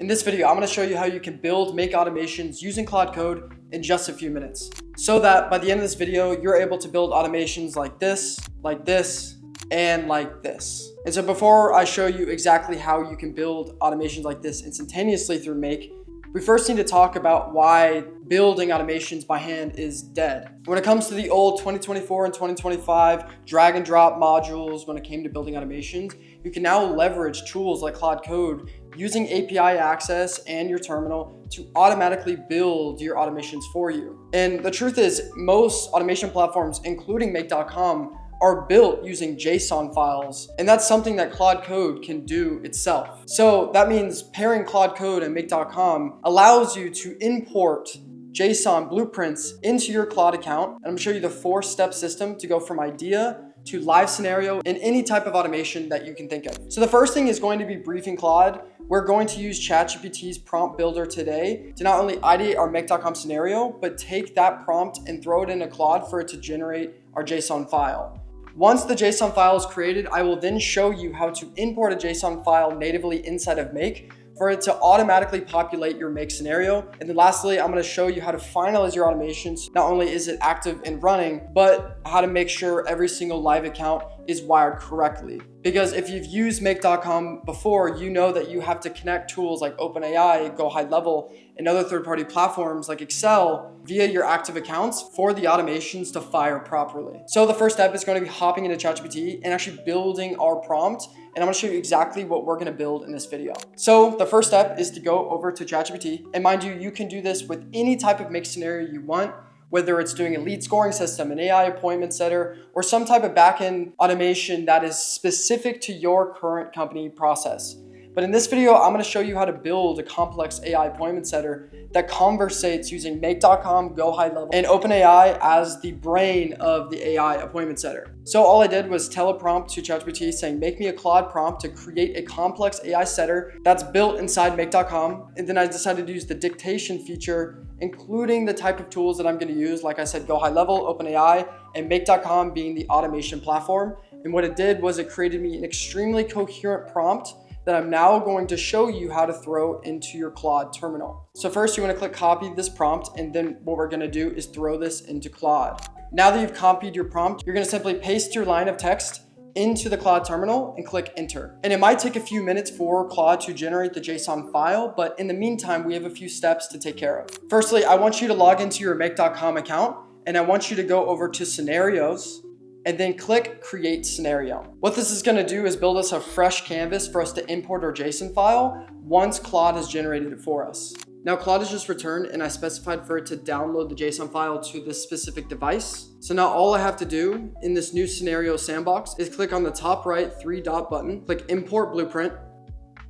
In this video, I'm going to show you how you can make automations using Claude Code in just a few minutes. So that by the end of this video, you're able to build automations like this, and like this. And so before I show you exactly how you can build automations like this instantaneously through Make, we first need to talk about why building automations by hand is dead. When it comes to the old 2024 and 2025 drag and drop modules, when it came to building automations, you can now leverage tools like Claude Code using API access and your terminal to automatically build your automations for you. And the truth is, most automation platforms, including Make.com, are built using JSON files, and that's something that Claude Code can do itself. So that means pairing Claude Code and Make.com allows you to import JSON blueprints into your Claude account. And I'm gonna show you the 4-step system to go from idea to live scenario in any type of automation that you can think of. So the first thing is going to be briefing Claude. We're going to use ChatGPT's prompt builder today to not only ideate our Make.com scenario, but take that prompt and throw it into Claude for it to generate our JSON file. Once the JSON file is created, I will then show you how to import a JSON file natively inside of Make for it to automatically populate your Make scenario. And then lastly, I'm going to show you how to finalize your automations. Not only is it active and running, but how to make sure every single live account is wired correctly. Because if you've used Make.com before, you know that you have to connect tools like OpenAI, Go High Level, and other third-party platforms like Excel via your active accounts for the automations to fire properly. So the first step is going to be hopping into ChatGPT and actually building our prompt. And I'm going to show you exactly what we're going to build in this video. So the first step is to go over to ChatGPT. And mind you, you can do this with any type of Make scenario you want, whether it's doing a lead scoring system, an AI appointment setter, or some type of backend automation that is specific to your current company process. But in this video, I'm going to show you how to build a complex AI appointment setter that conversates using Make.com, Go High Level, and OpenAI as the brain of the AI appointment setter. So all I did was tell a prompt to ChatGPT saying, make me a Claude prompt to create a complex AI setter that's built inside Make.com. And then I decided to use the dictation feature, including the type of tools that I'm going to use. Like I said, Go High Level, OpenAI, and Make.com being the automation platform. And what it did was it created me an extremely coherent prompt that I'm now going to show you how to throw into your Claude terminal. So first you want to click copy this prompt, and then what we're going to do is throw this into Claude. Now that you've copied your prompt, you're going to simply paste your line of text into the Claude terminal and click enter. And it might take a few minutes for Claude to generate the JSON file, but in the meantime, we have a few steps to take care of. Firstly, I want you to log into your Make.com account, and I want you to go over to scenarios and then click create scenario. What this is going to do is build us a fresh canvas for us to import our JSON file once Claude has generated it for us. Now Claude has just returned, and I specified for it to download the JSON file to this specific device. So now all I have to do in this new scenario sandbox is click on the top right 3-dot button, click import blueprint,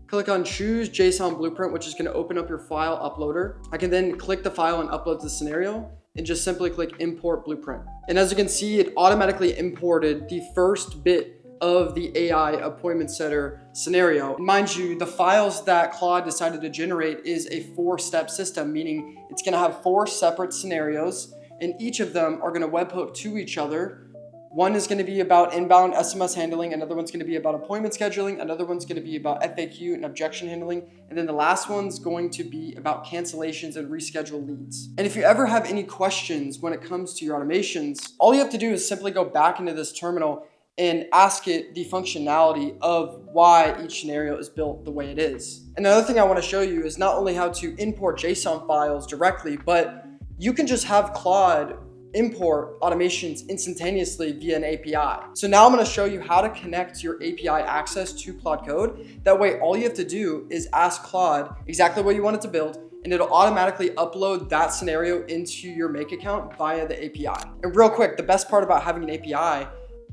click on choose JSON blueprint, which is going to open up your file uploader. I can then click the file and upload the scenario, and just simply click import blueprint. And as you can see, it automatically imported the first bit of the AI appointment setter scenario. And mind you, the files that Claude decided to generate is a 4-step system, meaning it's gonna have 4 separate scenarios, and each of them are gonna webhook to each other. One is going to be about inbound SMS handling, another one's going to be about appointment scheduling, another one's going to be about FAQ and objection handling, and then the last one's going to be about cancellations and reschedule leads. And if you ever have any questions when it comes to your automations, all you have to do is simply go back into this terminal and ask it the functionality of why each scenario is built the way it is. And another thing I want to show you is not only how to import JSON files directly, but you can just have Claude import automations instantaneously via an API. So now I'm going to show you how to connect your API access to Claude Code. That way, all you have to do is ask Claude exactly what you want it to build, and it'll automatically upload that scenario into your Make account via the API. And real quick, the best part about having an API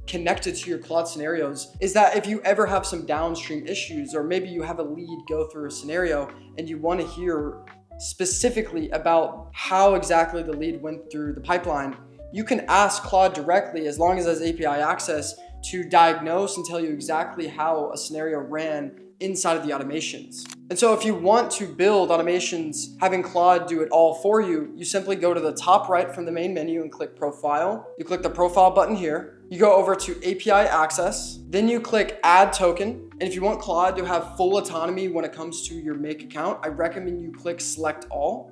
connected to your Claude scenarios is that if you ever have some downstream issues, or maybe you have a lead go through a scenario and you want to hear specifically about how exactly the lead went through the pipeline, you can ask Claude directly, as long as it has API access, to diagnose and tell you exactly how a scenario ran inside of the automations. And so if you want to build automations having Claude do it all for you, you simply go to the top right from the main menu and click Profile. You click the Profile button here. You go over to API Access. Then you click Add Token. And if you want Claude to have full autonomy when it comes to your Make account, I recommend you click Select All.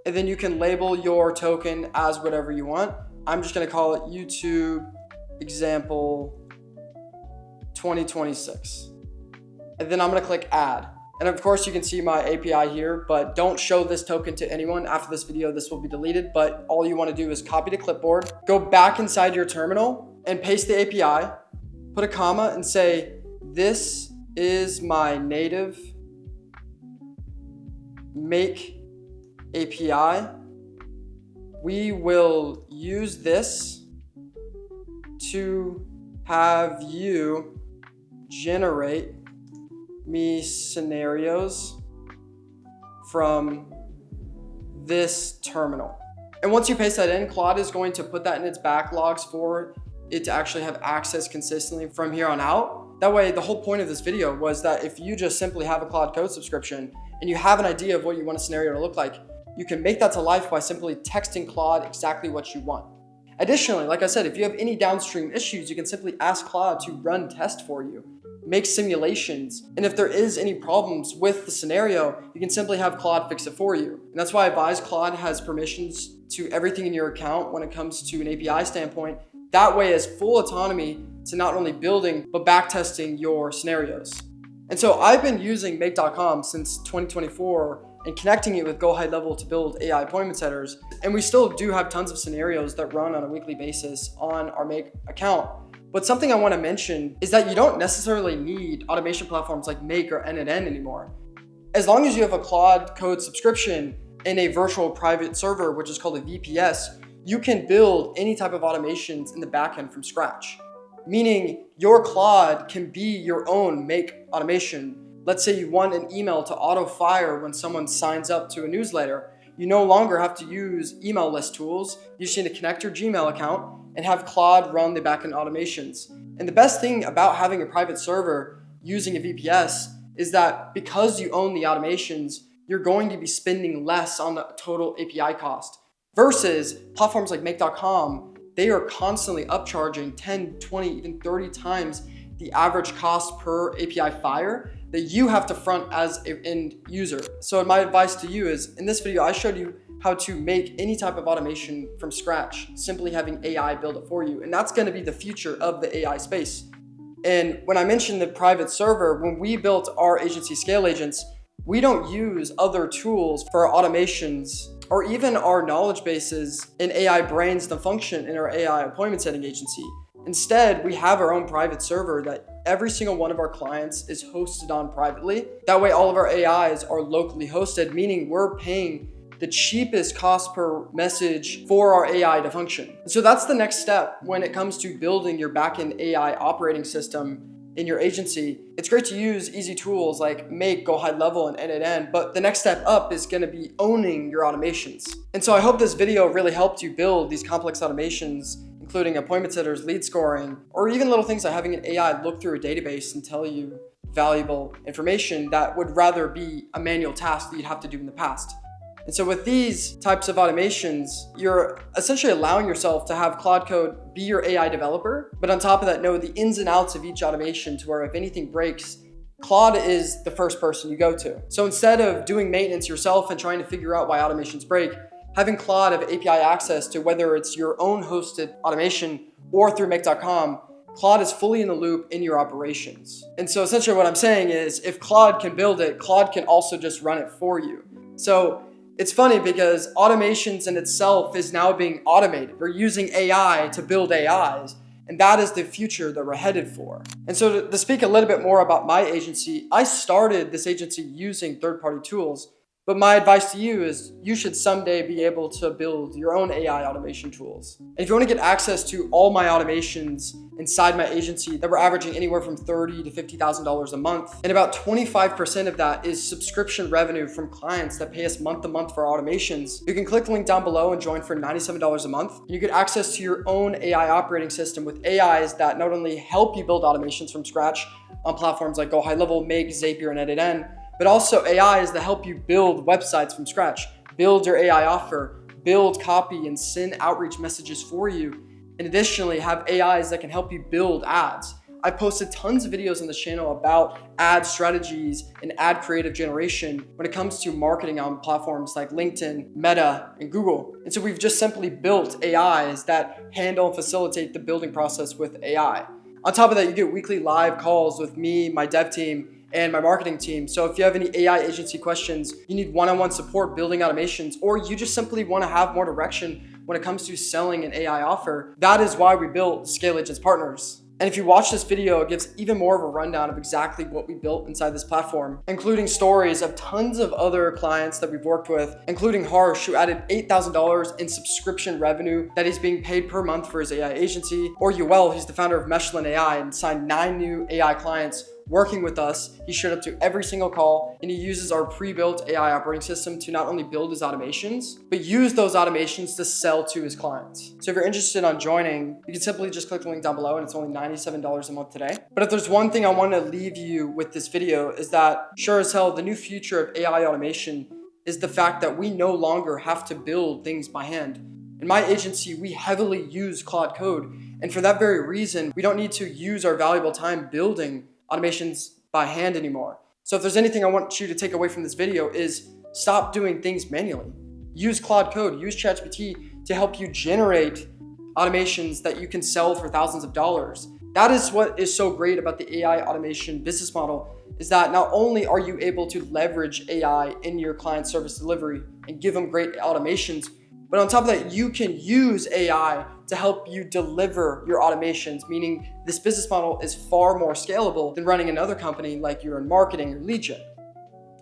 And then you can label your token as whatever you want. I'm just gonna call it YouTube Example 2026. And then I'm gonna click Add. And of course you can see my API here, but don't show this token to anyone. After this video, this will be deleted, but all you wanna do is copy to clipboard, go back inside your terminal and paste the API, put a comma and say, this is my native Make API. We will use this to have you generate me scenarios from this terminal. And once you paste that in, Claude is going to put that in its backlogs for it to actually have access consistently from here on out. That way, the whole point of this video was that if you just simply have a Claude Code subscription and you have an idea of what you want a scenario to look like, you can make that to life by simply texting Claude exactly what you want. Additionally, like I said, if you have any downstream issues, you can simply ask Claude to run tests for you, make simulations, and if there is any problems with the scenario, you can simply have Claude fix it for you. And that's why I advise Claude has permissions to everything in your account when it comes to an API standpoint. That way, it has full autonomy to not only building, but backtesting your scenarios. And so I've been using Make.com since 2024 and connecting it with Go High Level to build AI appointment setters. And we still do have tons of scenarios that run on a weekly basis on our Make account. But something I want to mention is that you don't necessarily need automation platforms like Make or N8N anymore. As long as you have a Claude Code subscription in a virtual private server, which is called a VPS, you can build any type of automations in the backend from scratch. Meaning your Claude can be your own Make automation. Let's say you want an email to auto-fire when someone signs up to a newsletter. You no longer have to use email list tools. You just need to connect your Gmail account and have Claude run the backend automations. And the best thing about having a private server using a VPS is that because you own the automations, you're going to be spending less on the total API cost. Versus platforms like Make.com, they are constantly upcharging 10, 20, even 30 times the average cost per API fire that you have to front as an end user. So my advice to you is, in this video, I showed you how to make any type of automation from scratch, simply having AI build it for you. And that's gonna be the future of the AI space. And when I mentioned the private server, when we built our agency ScaleAgents, we don't use other tools for our automations or even our knowledge bases in AI brains to function in our AI appointment setting agency. Instead, we have our own private server that every single one of our clients is hosted on privately. That way, all of our AIs are locally hosted, meaning we're paying the cheapest cost per message for our AI to function. So that's the next step when it comes to building your backend AI operating system in your agency. It's great to use easy tools like Make, Go High Level, and N8N, but the next step up is gonna be owning your automations. And so I hope this video really helped you build these complex automations, including appointment setters, lead scoring, or even little things like having an AI look through a database and tell you valuable information that would rather be a manual task that you'd have to do in the past. And so with these types of automations, you're essentially allowing yourself to have Claude Code be your AI developer, but on top of that, know the ins and outs of each automation to where if anything breaks, Claude is the first person you go to. So instead of doing maintenance yourself and trying to figure out why automations break, having Claude have API access to whether it's your own hosted automation or through Make.com, Claude is fully in the loop in your operations. And so essentially what I'm saying is if Claude can build it, Claude can also just run it for you. So it's funny because automations in itself is now being automated. We're using AI to build AIs, and that is the future that we're headed for. And so to speak a little bit more about my agency, I started this agency using third-party tools, but my advice to you is you should someday be able to build your own AI automation tools. And if you want to get access to all my automations inside my agency that we're averaging anywhere from $30,000 to $50,000 a month, and about 25% of that is subscription revenue from clients that pay us month to month for our automations, you can click the link down below and join for $97 a month. And you get access to your own AI operating system with AIs that not only help you build automations from scratch on platforms like Go High Level, Make, Zapier, and N8N, but also AIs that help you build websites from scratch, build your AI offer, build copy, and send outreach messages for you. And additionally, have AIs that can help you build ads. I've posted tons of videos on this channel about ad strategies and ad creative generation when it comes to marketing on platforms like LinkedIn, Meta, and Google. And so we've just simply built AIs that handle and facilitate the building process with AI. On top of that, you get weekly live calls with me, my dev team, and my marketing team. So if you have any AI agency questions, you need one-on-one support building automations, or you just simply want to have more direction when it comes to selling an AI offer, that is why we built ScaleAgents Partners. And if you watch this video, it gives even more of a rundown of exactly what we built inside this platform, including stories of tons of other clients that we've worked with, including Harsh, who added $8,000 in subscription revenue that he's being paid per month for his AI agency, or Yoel, he's the founder of Mechlin AI and signed 9 new AI clients working with us. He showed up to every single call, and he uses our pre-built AI operating system to not only build his automations, but use those automations to sell to his clients. So if you're interested on joining, you can simply just click the link down below, and it's only $97 a month today. But if there's one thing I want to leave you with this video is that sure as hell, the new future of AI automation is the fact that we no longer have to build things by hand. In my agency, we heavily use Claude Code, and for that very reason, we don't need to use our valuable time building automations by hand anymore. So if there's anything I want you to take away from this video is stop doing things manually. Use Claude Code, use ChatGPT to help you generate automations that you can sell for thousands of dollars. That is what is so great about the AI automation business model, is that not only are you able to leverage AI in your client service delivery and give them great automations, but on top of that, you can use AI to help you deliver your automations, meaning this business model is far more scalable than running another company like you're in marketing or lead gen.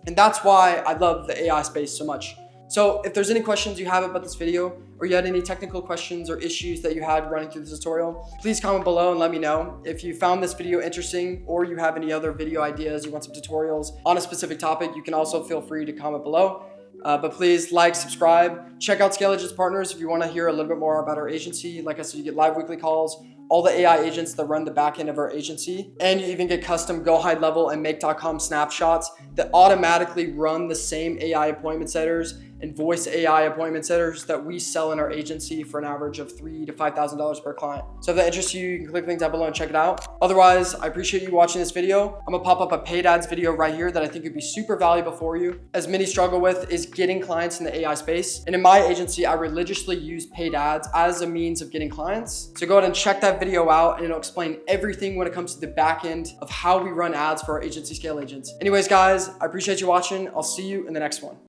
And that's why I love the AI space so much. So if there's any questions you have about this video, or you had any technical questions or issues that you had running through the tutorial, please comment below and let me know. If you found this video interesting, or you have any other video ideas, you want some tutorials on a specific topic, you can also feel free to comment below. But please like, subscribe, check out ScaleAgents Partners if you want to hear a little bit more about our agency. Like I said, you get live weekly calls, all the AI agents that run the back end of our agency, and you even get custom Go High Level and Make.com snapshots that automatically run the same AI appointment setters and voice AI appointment setters that we sell in our agency for an average of $3,000 to $5,000 per client. So if that interests you, you can click the link down below and check it out. Otherwise, I appreciate you watching this video. I'm gonna pop up a paid ads video right here that I think would be super valuable for you. As many struggle with is getting clients in the AI space. And in my agency, I religiously use paid ads as a means of getting clients. So go ahead and check that video out, and it'll explain everything when it comes to the back end of how we run ads for our agency ScaleAgents. Anyways, guys, I appreciate you watching. I'll see you in the next one.